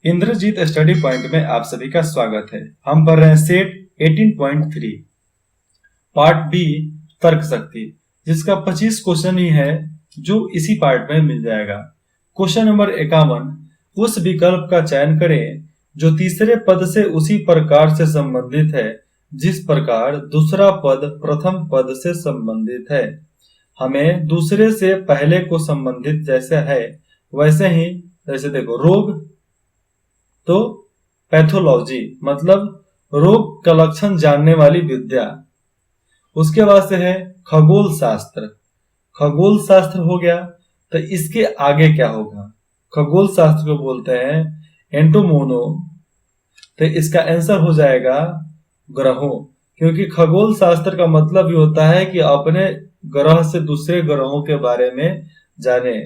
Indrajit study point में आप सभी का स्वागत है। हम पढ़ रहे हैं सेट 18.3 पार्ट बी तर्क शक्ति, जिसका 25 क्वेश्चन ही है जो इसी पार्ट में मिल जाएगा। क्वेश्चन नंबर 51, उस विकल्प का चयन करें जो तीसरे पद से उसी प्रकार से संबंधित है जिस प्रकार दूसरा पद प्रथम पद से संबंधित है। हमें दूसरे से पहले को संबंधित जैसे है वैसे ही, जैसे देखो रोग तो पैथोलॉजी मतलब रोग का लक्षण जानने वाली विद्या। उसके बाद से है खगोल शास्त्र, खगोल शास्त्र हो गया। तो इसके आगे क्या होगा? खगोल शास्त्र को बोलते हैं एंटोमोनो। तो इसका आंसर हो जाएगा ग्रहों, क्योंकि खगोल शास्त्र का मतलब ही होता है कि अपने ग्रह से दूसरे ग्रहों के बारे में जाने।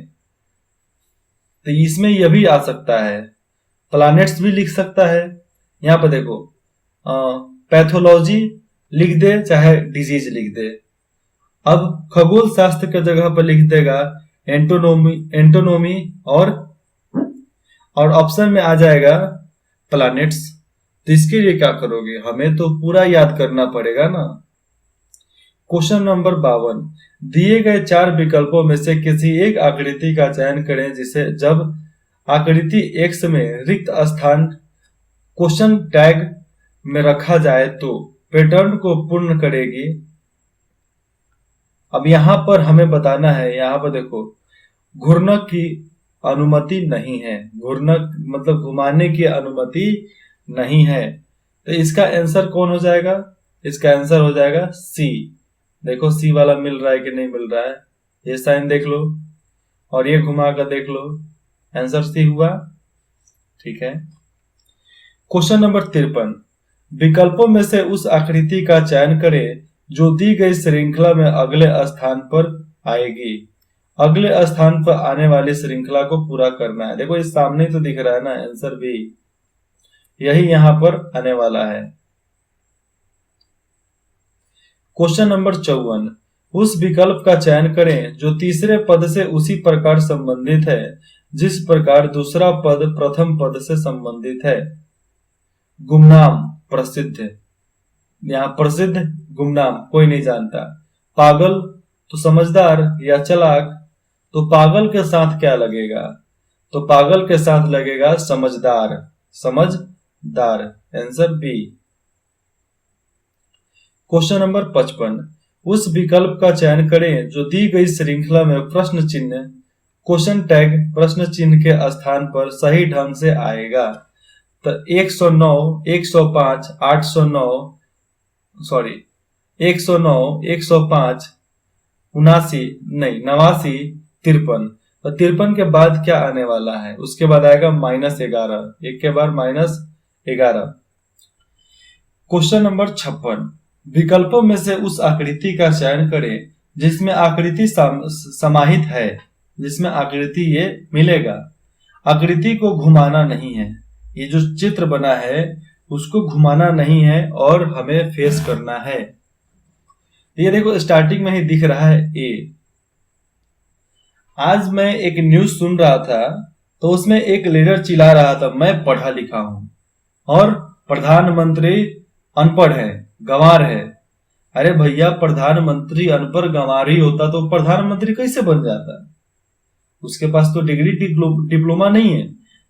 तो इसमें यह भी आ सकता है, प्लैनेट्स भी लिख सकता है। यहाँ पर देखो पैथोलॉजी लिख दे चाहे डिजीज लिख दे। अब खगोल शास्त्र के जगह पर लिख देगा एंटोनोमी और ऑप्शन में आ जाएगा प्लैनेट्स। तो इसके लिए क्या करोगे? हमें तो पूरा याद करना पड़ेगा ना। क्वेश्चन नंबर 52, दिए गए 4 विकल्पों में से किसी एक आकृति का चयन करें जिसे जब आकृति X में रिक्त स्थान क्वेश्चन टैग में रखा जाए तो पैटर्न को पूर्ण करेगी। अब यहां पर हमें बताना है, यहां पर देखो घूर्णक की अनुमति नहीं है, घूर्णक मतलब घुमाने की अनुमति नहीं है। तो इसका आंसर कौन हो जाएगा? इसका आंसर हो जाएगा सी। देखो सी वाला मिल रहा है कि नहीं मिल रहा है, ये साइन देख लो और ये घुमा कर देख लो, आंसर सी हुआ। ठीक है। क्वेश्चन नंबर 53, विकल्पों में से उस आकृति का चयन करें जो दी गई श्रृंखला में अगले स्थान पर आएगी। अगले स्थान पर आने वाली श्रृंखला को पूरा करना है। देखो इस सामने तो दिख रहा है ना, आंसर बी यही यहां पर आने वाला है। क्वेश्चन नंबर 54, उस विकल्प का चयन करें जो तीसरे पद से उसी प्रकार संबंधित है जिस प्रकार दूसरा पद प्रथम पद से संबंधित है। गुमनाम प्रसिद्ध, यहाँ प्रसिद्ध गुमनाम कोई नहीं जानता। पागल तो समझदार या चालाक, तो पागल के साथ क्या लगेगा? तो पागल के साथ लगेगा समझदार, समझदार, आंसर बी। क्वेश्चन नंबर 55, उस विकल्प का चयन करें जो दी गई श्रृंखला में प्रश्न चिन्ह क्वेश्चन टैग प्रश्न चिन्ह के स्थान पर सही ढंग से आएगा। तो 109, 105, 809, सॉरी 109, 105, 79 नहीं 89, 53। तो 53 के बाद क्या आने वाला है? उसके बाद आएगा -11, एक के बाद -11। क्वेश्चन नंबर 56, विकल्पों में से उस आकृति का चयन करें जिसमें आकृति समाहित है, जिसमें आकृति ये मिलेगा। आकृति को घुमाना नहीं है, ये जो चित्र बना है उसको घुमाना नहीं है और हमें फेस करना है। ये देखो स्टार्टिंग में ही दिख रहा है ए। आज मैं एक न्यूज सुन रहा था तो उसमें एक लीडर चिल्ला रहा था मैं पढ़ा लिखा हूं और प्रधानमंत्री अनपढ़ है, गंवार है। अरे भैया प्रधानमंत्री अनपढ़ गंवार ही होता तो प्रधानमंत्री कैसे बन जाता? उसके पास तो डिग्री डिप्लोमा नहीं है,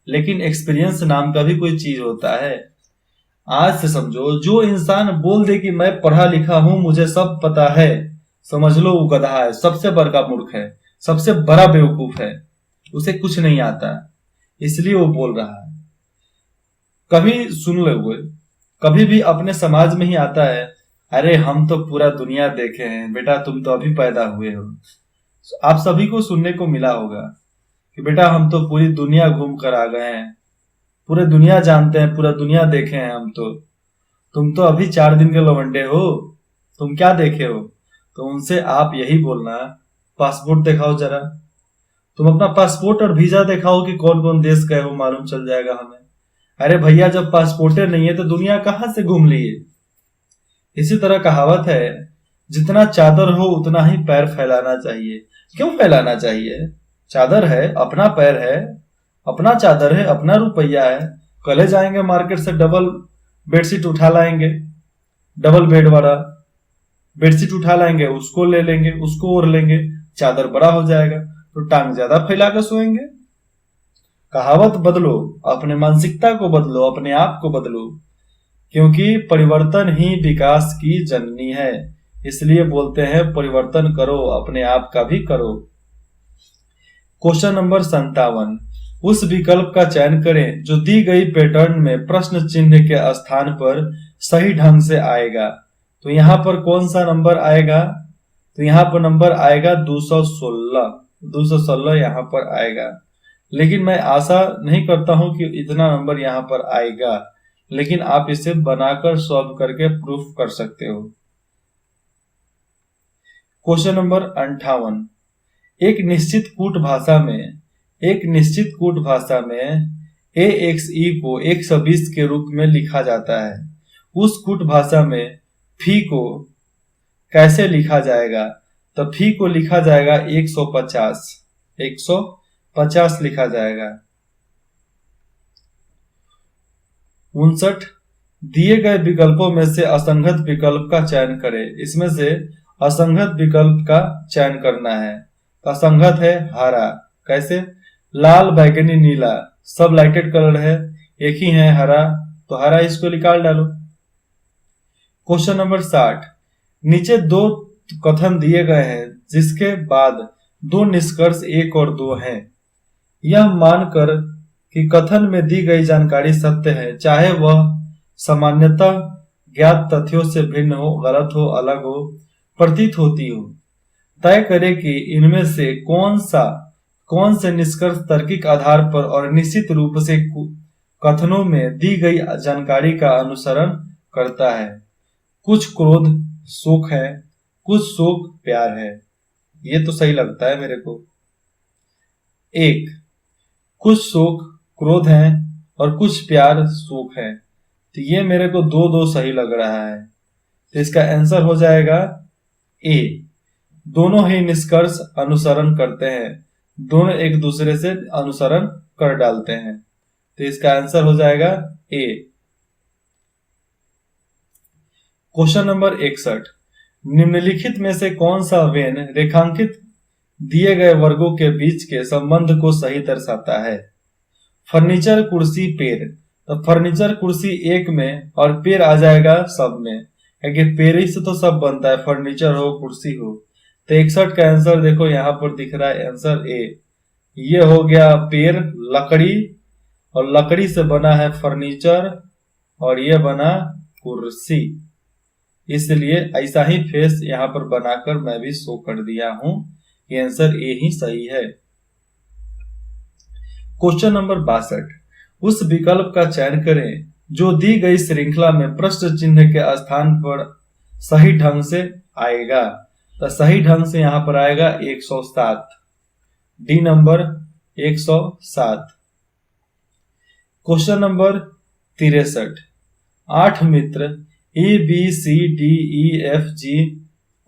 लेकिन एक्सपीरियंस नाम का भी कोई चीज होता है। आज से समझो, जो इंसान बोल दे कि मैं पढ़ा लिखा हूं, मुझे सब पता है, समझ लो वो गधा है, सबसे बड़ा मूर्ख है, सबसे बड़ा बेवकूफ है, उसे कुछ नहीं आता, इसलिए वो बोल रहा है। कभी सुन लो, कभी भी अपने समाज में ही आता है, अरे हम तो पूरा दुनिया देखे हैं, बेटा तुम तो अभी पैदा हुए हो। आप सभी को सुनने को मिला होगा कि बेटा हम तो पूरी दुनिया घूम कर आ गए हैं, पूरे दुनिया जानते हैं, पूरा दुनिया देखे हैं हम तो, तुम तो अभी 4 दिन के लवंडे हो, तुम क्या देखे हो? तो उनसे आप यही बोलना, पासपोर्ट दिखाओ जरा, तुम अपना पासपोर्ट और वीजा दिखाओ कि कौन कौन देश गए हो, मालूम चल जाएगा हमें। अरे भैया जब पासपोर्टे नहीं है तो दुनिया कहां से घूम लिए? इसी तरह कहावत है, जितना चादर हो उतना ही पैर फैलाना चाहिए। क्यों फैलाना चाहिए? चादर है, अपना पैर है, अपना चादर है, अपना रुपया है, कल जाएंगे मार्केट से डबल बेडशीट उठा लाएंगे, डबल बेड वाला बेडशीट उठा लाएंगे, उसको ले लेंगे, उसको ओढ़ लेंगे, चादर बड़ा हो जाएगा तो टांग ज्यादा फैला कर सोएंगे। कहावत बदलो, अपने मानसिकता को बदलो, अपने आप को बदलो, क्योंकि परिवर्तन ही विकास की जननी है। इसलिए बोलते हैं परिवर्तन करो, अपने आप का भी करो। क्वेश्चन नंबर 57, उस विकल्प का चयन करें जो दी गई पैटर्न में प्रश्न चिन्ह के स्थान पर सही ढंग से आएगा। तो यहां पर कौन सा नंबर आएगा? तो यहां पर नंबर आएगा 216। 216 यहां पर आएगा। लेकिन मैं आशा नहीं करता हूं कि इतना नंबर यहां पर आएगा, लेकिन आप इसे बनाकर सॉल्व करके प्रूफ कर सकते हो। क्वेश्चन नंबर 58, एक निश्चित कूट भाषा में AXE को 120 के रूप में लिखा जाता है। उस कूट भाषा में फी को कैसे लिखा जाएगा? तो फी को लिखा जाएगा 150 लिखा जाएगा। 59, दिए गए विकल्पों में से असंगत विकल्प का चयन करें। इसमें से असंगत विकल्प का चयन करना है। तो असंगत है हरा। कैसे? लाल, बैगनी, नीला सब लाइटेड कलर है, एक ही है हरा, तो हरा इसको निकाल डालो। क्वेश्चन नंबर 60, नीचे दो कथन दिए गए हैं जिसके बाद दो निष्कर्ष 1 और 2 हैं। यह मानकर कि कथन में दी गई जानकारी सत्य है, चाहे वह सामान्यतः ज्ञात तथ्यों से भिन्न हो, गलत हो, अलग हो, प्रतीत होती हो, तय करें कि इनमें से कौन से निष्कर्ष तार्किक आधार पर और निश्चित रूप से कथनों में दी गई जानकारी का अनुसरण करता है। कुछ क्रोध शोक है, कुछ शोक प्यार है। ये तो सही लगता है मेरे को। 1, कुछ शोक क्रोध है और कुछ प्यार शोक है। तो ये मेरे को 2 सही लग रहा है। तो इसका आंसर हो जाएगा ए। दोनों ही निष्कर्ष अनुसरण करते हैं, दोनों एक दूसरे से अनुसरण कर डालते हैं। तो इसका आंसर हो जाएगा ए। क्वेश्चन नंबर 61, निम्नलिखित में से कौन सा वेन रेखांकित दिए गए वर्गों के बीच के संबंध को सही दर्शाता है? फर्नीचर, कुर्सी, पेड़। तो फर्नीचर कुर्सी एक में और पेड़ आ जाएगा सब में, क्योंकि पेड़ ही से तो सब बनता है, फर्नीचर हो कुर्सी हो। तो 61 का आंसर देखो यहाँ पर दिख रहा है, आंसर ए। ये हो गया पेड़, लकड़ी, और लकड़ी से बना है फर्नीचर, और ये बना कुर्सी। इसलिए ऐसा ही फेस यहाँ पर बनाकर मैं भी शो कर दिया हूं। ये आंसर ए ही सही है। क्वेश्चन नंबर 62, उस विकल्प का चयन करें जो दी गई श्रृंखला में प्रश्न चिन्ह के स्थान पर सही ढंग से आएगा। तो सही ढंग से यहां पर आएगा 107, डी नंबर 107। क्वेश्चन नंबर 63, 8 मित्र ABCDEFG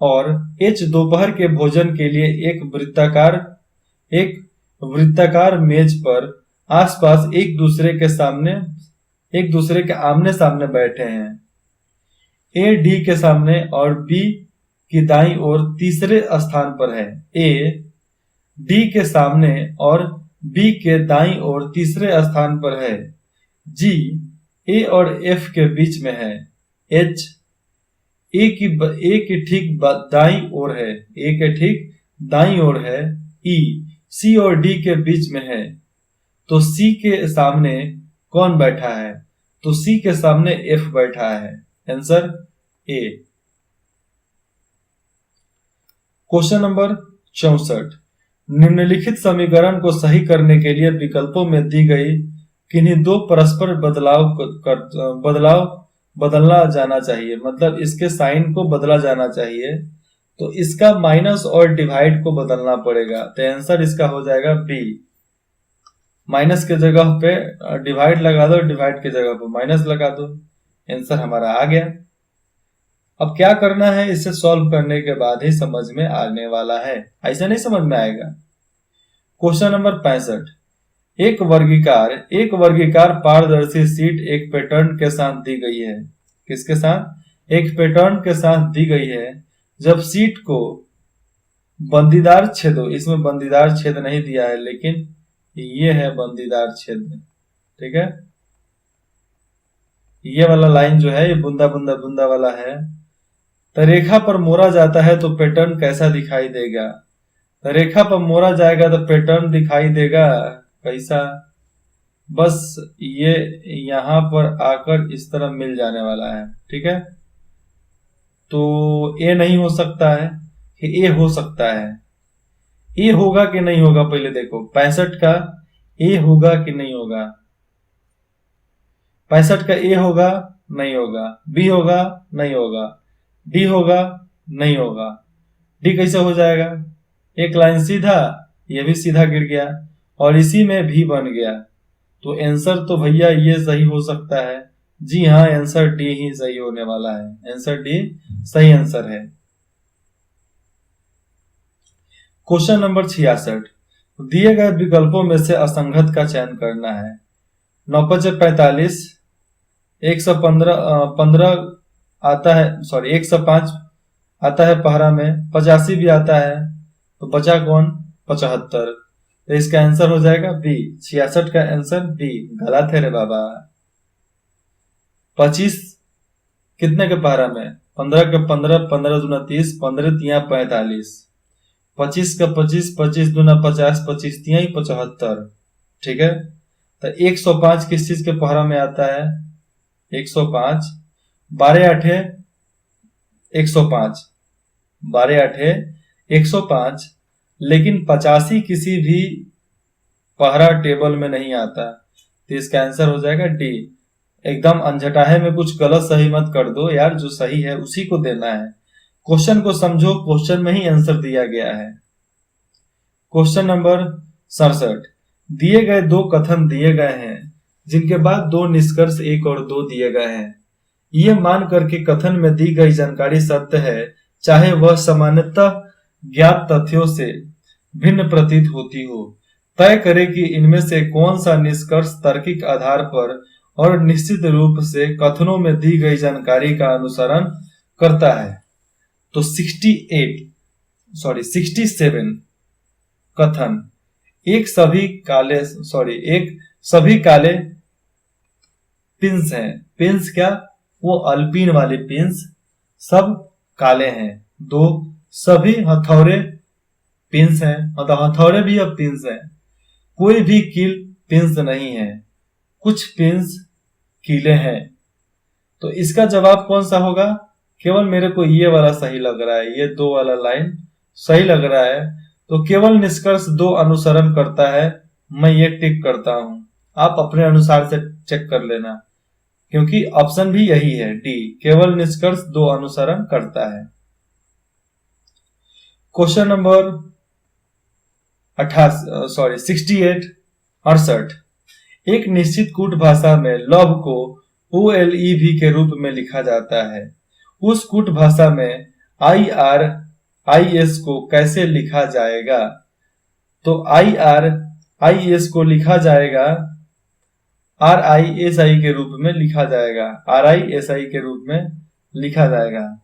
और H दोपहर के भोजन के लिए एक वृत्ताकार मेज पर आसपास एक दूसरे के आमने सामने बैठे हैं। A D के सामने और B की दाईं ओर तीसरे स्थान पर है। A D के सामने और B के दाईं ओर तीसरे स्थान पर है। G A और F के बीच में है। H A की ठीक दाईं ओर है, A के ठीक दाईं ओर है। E C और D के बीच में है। तो C के सामने कौन बैठा है? तो C के सामने F बैठा है। Answer A। क्वेश्चन नंबर 64, निम्नलिखित समीकरण को सही करने के लिए विकल्पों में दी गई किन्हीं दो परस्पर बदलना जाना चाहिए, मतलब इसके साइन को बदला जाना चाहिए। तो इसका माइनस और डिवाइड को बदलना पड़ेगा। तो आंसर इसका हो जाएगा बी। माइनस के जगह पे डिवाइड लगा दो, डिवाइड के जगह पे माइनस लगा दो, आंसर हमारा आ गया। अब क्या करना है, इसे सॉल्व करने के बाद ही समझ में आने वाला है, ऐसा नहीं समझ में आएगा। क्वेश्चन नंबर 65, एक वर्गीकार पारदर्शी शीट एक पैटर्न के साथ दी गई है। किसके साथ? एक पैटर्न के साथ दी गई है। जब शीट को बंदीदार छेदों, इसमें बंदीदार छेद नहीं दिया है, लेकिन ये है बंदीदार छेद। ठीक है, ये वाला लाइन जो है ये बूंदा बूंदा बूंदा वाला है। तो रेखा पर मोड़ा जाता है तो पैटर्न कैसा दिखाई देगा? तो रेखा पर मोड़ा जाएगा तो पैटर्न दिखाई देगा कैसा? बस ये यहां पर आकर इस तरह मिल जाने वाला है। ठीक है, तो ए नहीं हो सकता है कि ए हो सकता है? ए होगा कि नहीं होगा पहले देखो। 65 का ए होगा कि नहीं होगा? 65 का ए होगा? नहीं होगा। बी होगा? नहीं होगा। डी होगा? नहीं होगा। डी कैसे हो जाएगा? एक लाइन सीधा, ये भी सीधा गिर गया और इसी में भी बन गया। तो आंसर तो भैया ये सही हो सकता है। जी हाँ, आंसर डी ही सही होने वाला है। आंसर डी सही आंसर है। क्वेश्चन नंबर 66, दिए गए विकल्पों में से असंगत का चयन करना है। 9×45, 115 आता है, सॉरी 105 आता है पहरा में, 85 भी आता है, तो बचा कौन? 75। तो इसका आंसर हो जाएगा बी। 66 का आंसर बी। गलत है रे बाबा। 25 कितने के पहरा में? 15 के 15, 15 दूना 30, 15 तिया 45, 25 का 25, 25 दूना 50, 25 तिया 75। ठीक है, तो 105 किस चीज के पहरा में आता है? 105, 12 8 105, 12 8 105, लेकिन 85 किसी भी पहरा टेबल में नहीं आता। तो इसका आंसर हो जाएगा डी। एकदम अनझटाहे में कुछ गलत सही मत कर दो यार, जो सही है उसी को देना है। क्वेश्चन को समझो, क्वेश्चन में ही आंसर दिया गया है। क्वेश्चन नंबर 67, दिए गए दो कथन दिए गए हैं जिनके बाद दो निष्कर्ष 1 और 2 दिए गए हैं। ये मान करके कथन में दी गई जानकारी सत्य है, चाहे वह सामान्यतः ज्ञात तथ्यों से भिन्न प्रतीत होती हो। तय करें कि इनमें से कौन सा निष्कर्ष तार्किक आधार पर और निश्चित रूप से कथनों में दी गई जानकारी का अनुसरण करता है। तो 67 कथन, एक सभी काले पिंस हैं। पिंस क्या? वो अल्पिन वाले पिंस सब काले हैं। 2, सभी हथौड़े पिंस हैं, मतलब हथौड़े भी अब पिंस हैं। कोई भी कील पिंस नहीं है, कुछ पिंस कीले हैं। तो इसका जवाब कौन सा होगा? केवल मेरे को ये वाला सही लग रहा है, ये 2 वाला लाइन सही लग रहा है। तो केवल निष्कर्ष 2 अनुसरण करता है, मैं ये टिक करता हूं। आप अपने अनुसार से चेक कर लेना, क्योंकि ऑप्शन भी यही है, डी, केवल निष्कर्ष 2 अनुसरण करता है। क्वेश्चन नंबर 68 एक निश्चित कूट भाषा में लव को OLEV के रूप में लिखा जाता है। उस कूट भाषा में IRIS को कैसे लिखा जाएगा? तो IRIS को लिखा जाएगा RISI के रूप में लिखा जाएगा। RISI के रूप में लिखा जाएगा।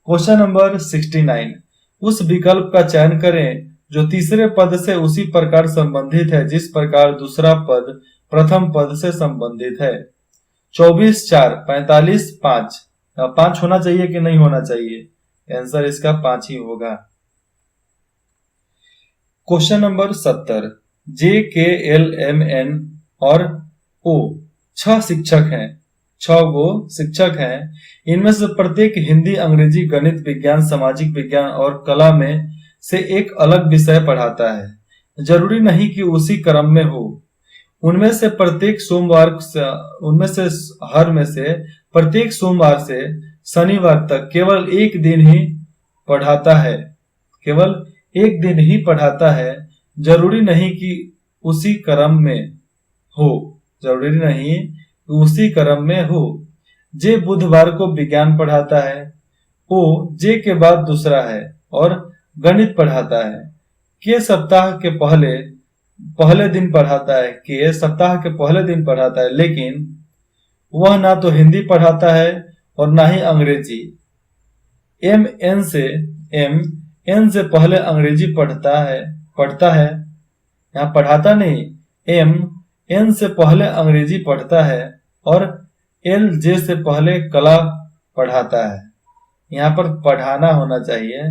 क्वेश्चन नंबर 69, उस विकल्प का चयन करें जो तीसरे पद से उसी प्रकार संबंधित है जिस प्रकार दूसरा पद प्रथम पद से संबंधित है। 24 4 45 5, 5 होना चाहिए कि नहीं होना चाहिए? आंसर इसका 5 ही होगा। क्वेश्चन नंबर 70, JKLMN और O 6 शिक्षक हैं, 6 गो शिक्षक हैं। इनमें से प्रत्येक हिंदी, अंग्रेजी, गणित, विज्ञान, सामाजिक विज्ञान और कला में से एक अलग विषय पढ़ाता है। जरूरी नहीं कि उसी क्रम में हो। उनमें से प्रत्येक सोमवार से शनिवार तक केवल एक दिन ही पढ़ाता है। केवल एक दिन ही पढ़ाता है। जरूरी नहीं कि उसी क्रम में हो। जरूरी नहीं कि उसी क्रम में हो। जे बुधवार को विज्ञान पढ़ाता है। ओ जे के बाद दूसरा है और गणित पढ़ाता है। के सप्ताह के पहले पहले दिन पढ़ाता है, के सप्ताह के पहले दिन पढ़ाता है, लेकिन वह ना तो हिंदी पढ़ाता है और ना ही अंग्रेजी। एम एन से पहले अंग्रेजी पढ़ता है, यहाँ पढ़ाता नहीं, एम एन से पहले अंग्रेजी पढ़ता है और एल जे से पहले कला पढ़ाता है। यहाँ पर पढ़ाना होना चाहिए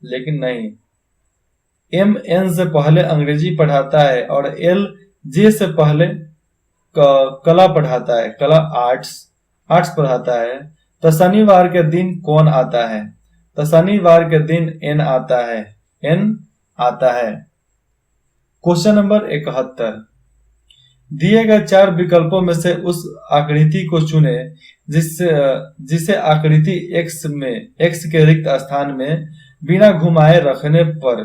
लेकिन नहीं, एम एन से पहले अंग्रेजी पढ़ाता है और एल जे से पहले कला पढ़ाता है, कला आर्ट्स पढ़ाता है। तो शनिवार के दिन कौन आता है? तो शनिवार के दिन एन आता है। क्वेश्चन नंबर 71, दिए गए 4 विकल्पों में से उस आकृति को चुने जिसे आकृति x के रिक्त स्थान में बिना घुमाए रखने पर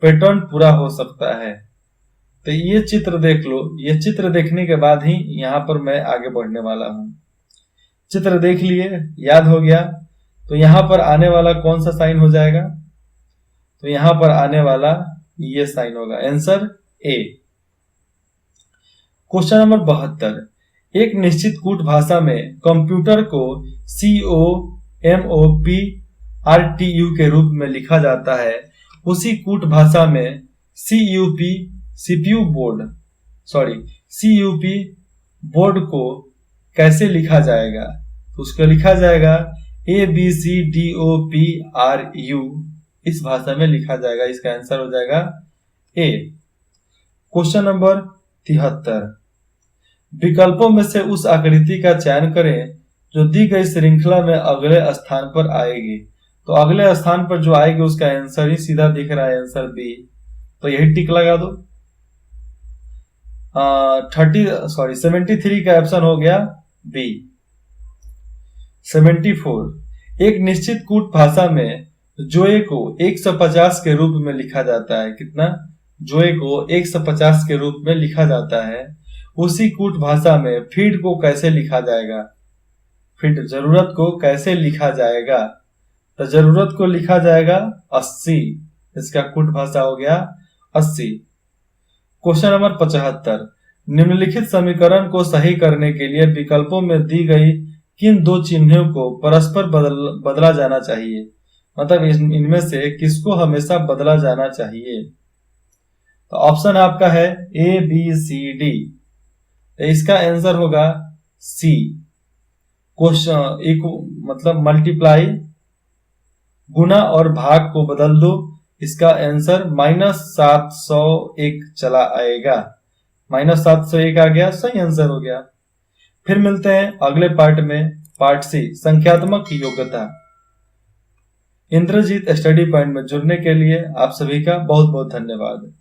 पैटर्न पूरा हो सकता है। तो ये चित्र देख लो, ये चित्र देखने के बाद ही यहाँ पर मैं आगे बढ़ने वाला हूँ। चित्र देख लिए, याद हो गया, तो यहाँ पर आने वाला कौन सा साइन हो जाएगा? तो यहाँ पर आने वाला ये साइन होगा, आंसर ए। क्वेश्चन नंबर 72, एक निश्चित कूट भाषा में कंप्यूटर को COMOPRTU के रूप में लिखा जाता है, उसी कूट भाषा में CUP बोर्ड को कैसे लिखा जाएगा? तो उसको लिखा जाएगा ABCDOPRU, इस भाषा में लिखा जाएगा। इसका आंसर हो जाएगा ए। क्वेश्चन नंबर 73, विकल्पों में से उस आकृति का चयन करें जो दी गई श्रृंखला में अगले स्थान पर आएगी। तो अगले स्थान पर जो आएगी उसका आंसर ही सीधा दिख रहा है, आंसर बी। तो यही टिक लगा दो। 73 का ऑप्शन हो गया बी। 74, एक निश्चित कूट भाषा में जोए को 150 के रूप में लिखा जाता है। कितना? जोए को 150 के रूप में लिखा जाता है, उसी कूट भाषा में फीड को कैसे लिखा जाएगा? फीड जरूरत को कैसे लिखा जाएगा? तो जरूरत को लिखा जाएगा 80, इसका कूट भाषा हो गया 80। क्वेश्चन नंबर 75, निम्नलिखित समीकरण को सही करने के लिए विकल्पों में दी गई किन 2 चिन्हों को परस्पर बदला जाना चाहिए? मतलब इनमें से किसको हमेशा बदला जाना चाहिए? तो ऑप्शन आपका है ABCD, तो इसका आंसर होगा सी। क्वेश्चन एक मतलब मल्टीप्लाई, गुना और भाग को बदल दो, इसका आंसर -701 चला आएगा। -701 आ गया, सही आंसर हो गया। फिर मिलते हैं अगले पार्ट में, पार्ट सी, संख्यात्मक योग्यता। इंद्रजीत स्टडी पॉइंट में जुड़ने के लिए आप सभी का बहुत बहुत धन्यवाद।